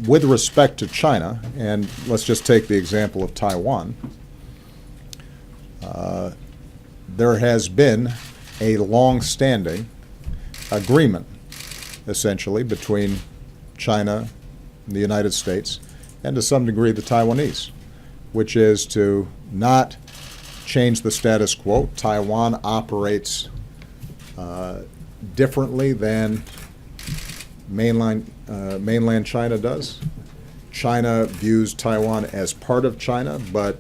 with respect to China, and let's just take the example of Taiwan, there has been a long-standing agreement, essentially, between China and the United States, and to some degree the Taiwanese, which is to not change the status quo. Taiwan operates differently than mainland China does. China views Taiwan as part of China, but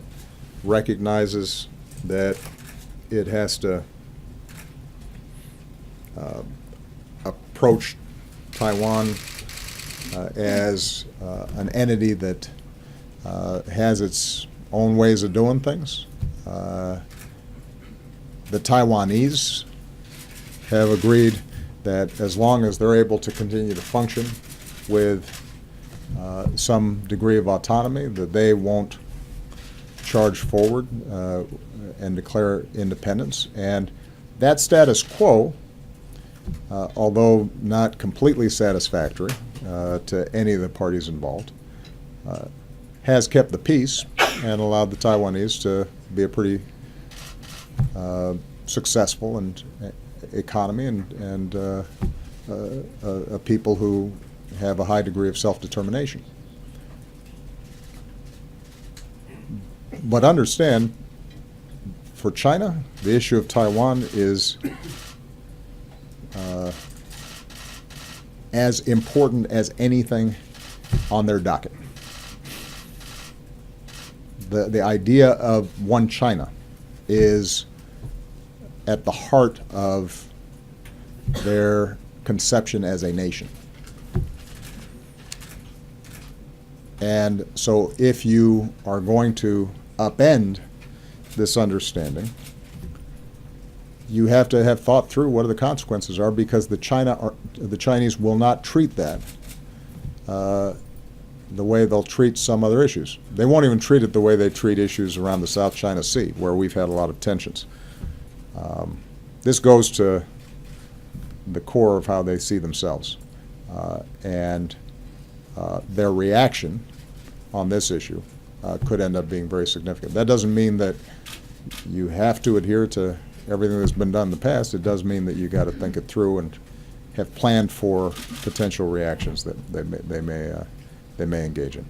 recognizes that it has to approach Taiwan as an entity that has its own ways of doing things. The Taiwanese have agreed that as long as they're able to continue to function with some degree of autonomy, that they won't charge forward and declare independence. And that status quo, although not completely satisfactory to any of the parties involved, has kept the peace and allowed the Taiwanese to be a pretty successful and economy and a people who have a high degree of self-determination. But understand, for China, the issue of Taiwan is as important as anything on their docket. The idea of one China is at the heart of their conception as a nation. And so if you are going to upend this understanding, you have to have thought through what the consequences are, because the Chinese will not treat that the way they'll treat some other issues. They won't even treat it the way they treat issues around the South China Sea, where we've had a lot of tensions. This goes to the core of how they see themselves, and their reaction on this issue could end up being very significant. That doesn't mean that you have to adhere to everything that's been done in the past. It does mean that you got to think it through and have planned for potential reactions that they may engage in.